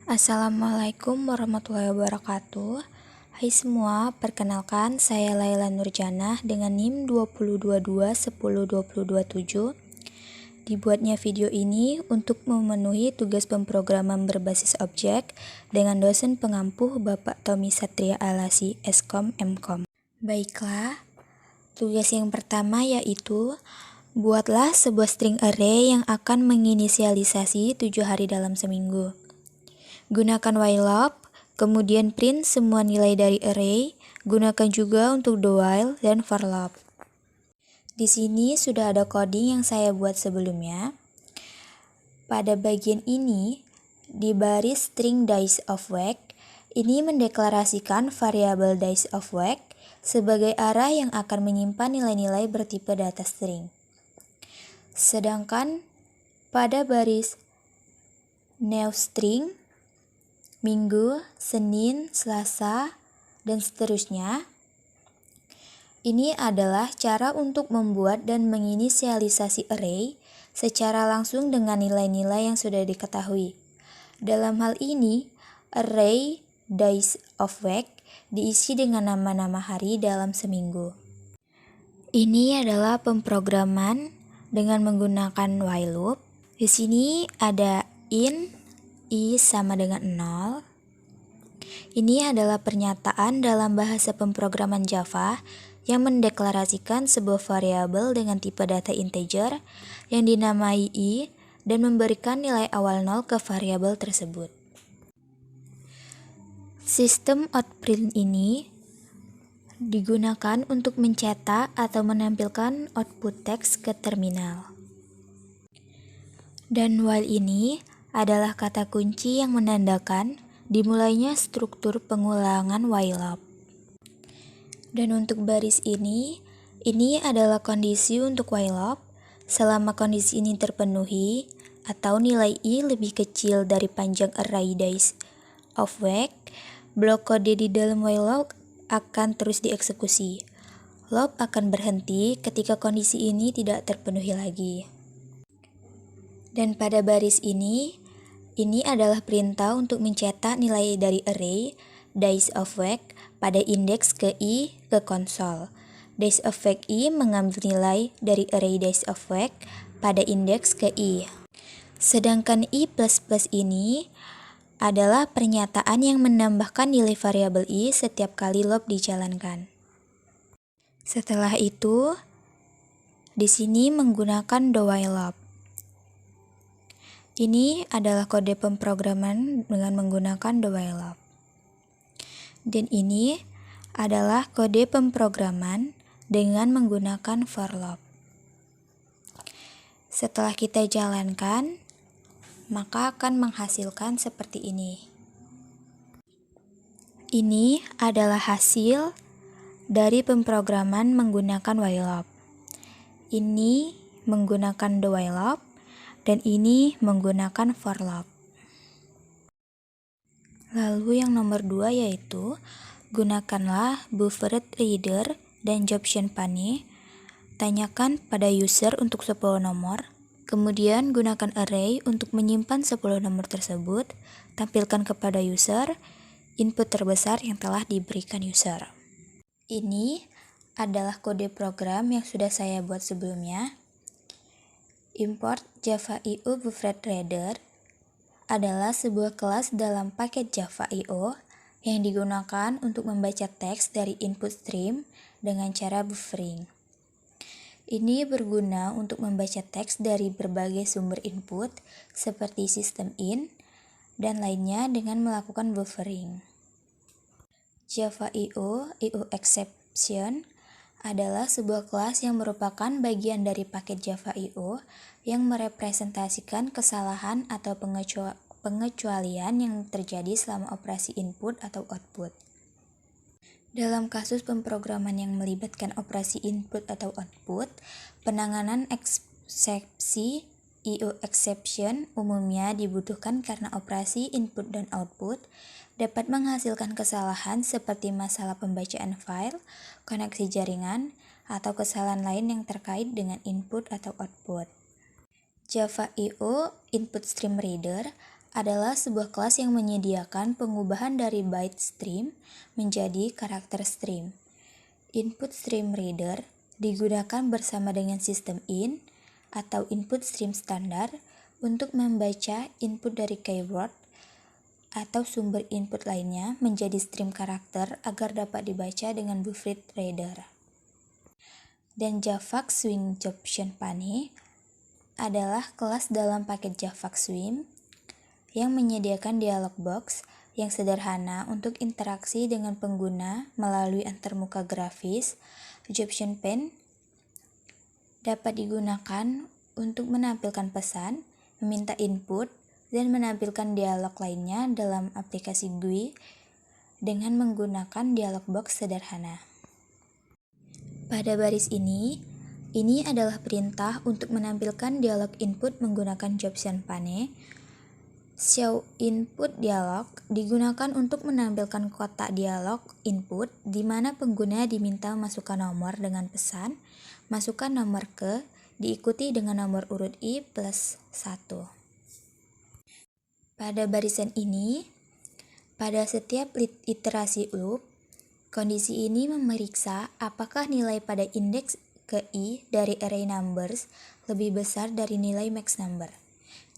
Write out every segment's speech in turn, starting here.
Assalamualaikum warahmatullahi wabarakatuh. Hai semua, perkenalkan saya Laila Nurjanah dengan NIM 2022-10-2027. Dibuatnya video ini untuk memenuhi tugas pemrograman berbasis objek dengan dosen pengampuh Bapak Tommy Satria Alasi, Eskom Mkom. Baiklah, tugas yang pertama yaitu buatlah sebuah string array yang akan menginisialisasi 7 hari dalam seminggu. Gunakan while loop, kemudian print semua nilai dari array. Gunakan juga untuk do while dan for loop. Di sini sudah ada coding yang saya buat sebelumnya. Pada bagian ini, di baris string days of week, ini mendeklarasikan variabel days of week sebagai array yang akan menyimpan nilai-nilai bertipe data string. Sedangkan pada baris new string, Minggu, Senin, Selasa, dan seterusnya, ini adalah cara untuk membuat dan menginisialisasi array secara langsung dengan nilai-nilai yang sudah diketahui. Dalam hal ini, array days of week diisi dengan nama-nama hari dalam seminggu. Ini adalah pemrograman dengan menggunakan while loop. Di sini ada in I sama dengan 0. Ini adalah pernyataan dalam bahasa pemrograman Java yang mendeklarasikan sebuah variabel dengan tipe data integer yang dinamai I dan memberikan nilai awal 0 ke variabel tersebut. Sistem outprint ini digunakan untuk mencetak atau menampilkan output teks ke terminal. Dan while ini adalah kata kunci yang menandakan dimulainya struktur pengulangan while loop. Dan untuk baris ini adalah kondisi untuk while loop. Selama kondisi ini terpenuhi atau nilai I lebih kecil dari panjang array days of week, blok kode di dalam while loop akan terus dieksekusi. Loop akan berhenti ketika kondisi ini tidak terpenuhi lagi. Dan pada baris ini adalah perintah untuk mencetak nilai dari array days of week pada indeks ke I ke konsol. Days of week I mengambil nilai dari array days of week pada indeks ke I. Sedangkan I++ ini adalah pernyataan yang menambahkan nilai variabel I setiap kali loop dijalankan. Setelah itu, di sini menggunakan do while loop. Ini adalah kode pemrograman dengan menggunakan do while loop. Dan ini adalah kode pemrograman dengan menggunakan for loop. Setelah kita jalankan, maka akan menghasilkan seperti ini. Ini adalah hasil dari pemrograman menggunakan while loop. Ini menggunakan do while loop. Dan ini menggunakan for loop. Lalu yang nomor 2 yaitu gunakanlah buffered reader dan Jobson Pane. Tanyakan pada user untuk 10 nomor. Kemudian gunakan array untuk menyimpan 10 nomor tersebut. Tampilkan kepada user input terbesar yang telah diberikan user. Ini adalah kode program yang sudah saya buat sebelumnya. Import Java.io Buffered Reader adalah sebuah kelas dalam paket Java.io yang digunakan untuk membaca teks dari input stream dengan cara buffering. Ini berguna untuk membaca teks dari berbagai sumber input seperti system in dan lainnya dengan melakukan buffering. Java.io IOException adalah sebuah kelas yang merupakan bagian dari paket Java.io yang merepresentasikan kesalahan atau pengecualian yang terjadi selama operasi input atau output. Dalam kasus pemrograman yang melibatkan operasi input atau output, penanganan eksepsi IOException umumnya dibutuhkan karena operasi input dan output dapat menghasilkan kesalahan seperti masalah pembacaan file, koneksi jaringan, atau kesalahan lain yang terkait dengan input atau output. Java.io Input Stream Reader adalah sebuah kelas yang menyediakan pengubahan dari byte stream menjadi karakter stream. Input stream reader digunakan bersama dengan sistem in atau input stream standar untuk membaca input dari keyword atau sumber input lainnya menjadi stream karakter agar dapat dibaca dengan buffered reader. Dan JAVAK Swing Jobson Pane adalah kelas dalam paket JAVAK Swing yang menyediakan dialog box yang sederhana untuk interaksi dengan pengguna melalui antarmuka grafis. Jobson Pane dapat digunakan untuk menampilkan pesan, meminta input, dan menampilkan dialog lainnya dalam aplikasi GUI dengan menggunakan dialog box sederhana. Pada baris ini adalah perintah untuk menampilkan dialog input menggunakan Jobson Pane. Show input dialog digunakan untuk menampilkan kotak dialog input di mana pengguna diminta masukkan nomor dengan pesan, masukkan nomor ke, diikuti dengan nomor urut I plus 1. Pada barisan ini, pada setiap iterasi loop, kondisi ini memeriksa apakah nilai pada indeks ke I dari array numbers lebih besar dari nilai max number.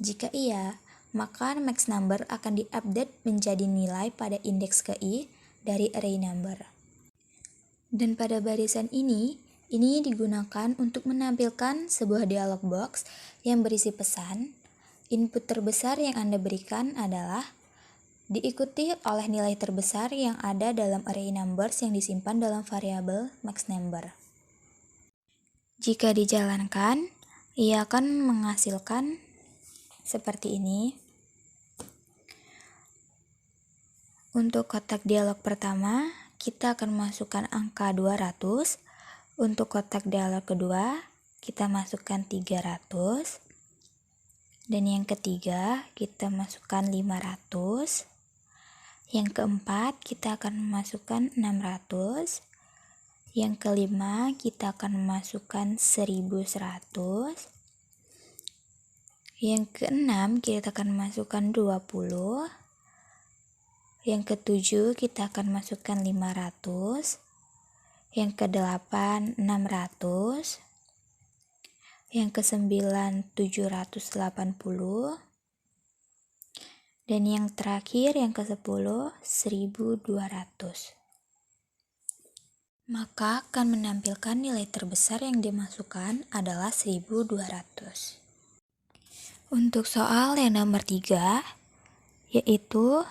Jika iya, maka max number akan diupdate menjadi nilai pada indeks ke I dari array number. Dan pada barisan ini digunakan untuk menampilkan sebuah dialog box yang berisi pesan. Input terbesar yang Anda berikan adalah diikuti oleh nilai terbesar yang ada dalam array numbers yang disimpan dalam variabel max number. Jika dijalankan, ia akan menghasilkan seperti ini. Untuk kotak dialog pertama, kita akan masukkan angka 200. Untuk kotak dialog kedua, kita masukkan 300. Dan yang ketiga, kita masukkan 500. Yang keempat, kita akan memasukkan 600. Yang kelima, kita akan memasukkan 1100. Yang keenam, kita akan memasukkan 20. Yang ketujuh, kita akan masukkan 500. Yang kedelapan, 600. Yang kesembilan, 780. Dan yang terakhir, yang ke-10, 1200. Maka akan menampilkan nilai terbesar yang dimasukkan adalah 1200. Untuk soal yang nomor 3, yaitu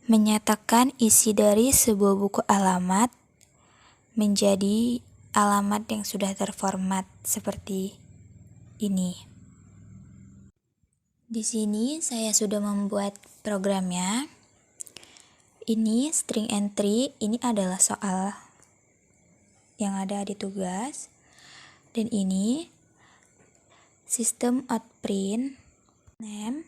menyatakan isi dari sebuah buku alamat menjadi alamat yang sudah terformat seperti ini. Di sini saya sudah membuat programnya. Ini string entry, ini adalah soal yang ada di tugas. Dan ini sistem outprint name.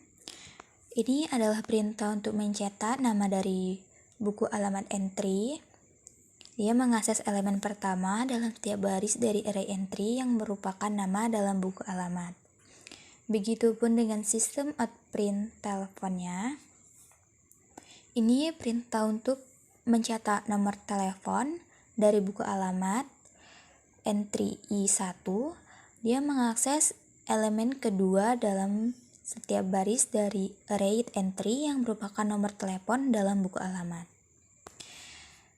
Ini adalah perintah untuk mencetak nama dari buku alamat entry. Dia mengakses elemen pertama dalam setiap baris dari array entry yang merupakan nama dalam buku alamat. Begitupun dengan sistem outprint teleponnya. Ini perintah untuk mencetak nomor telepon dari buku alamat entry I1. Dia mengakses elemen kedua dalam setiap baris dari array entry yang merupakan nomor telepon dalam buku alamat.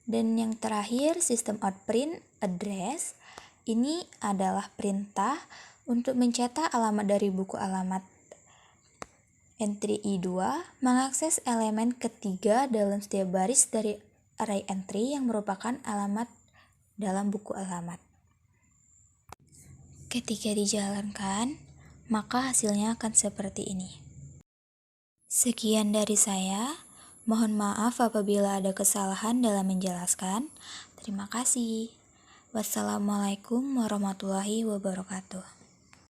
Dan yang terakhir, sistem outprint address. Ini adalah perintah untuk mencetak alamat dari buku alamat entry I2, mengakses elemen ketiga dalam setiap baris dari array entry yang merupakan alamat dalam buku alamat. Ketika dijalankan, maka hasilnya akan seperti ini. Sekian dari saya. Mohon maaf apabila ada kesalahan dalam menjelaskan. Terima kasih. Wassalamualaikum warahmatullahi wabarakatuh.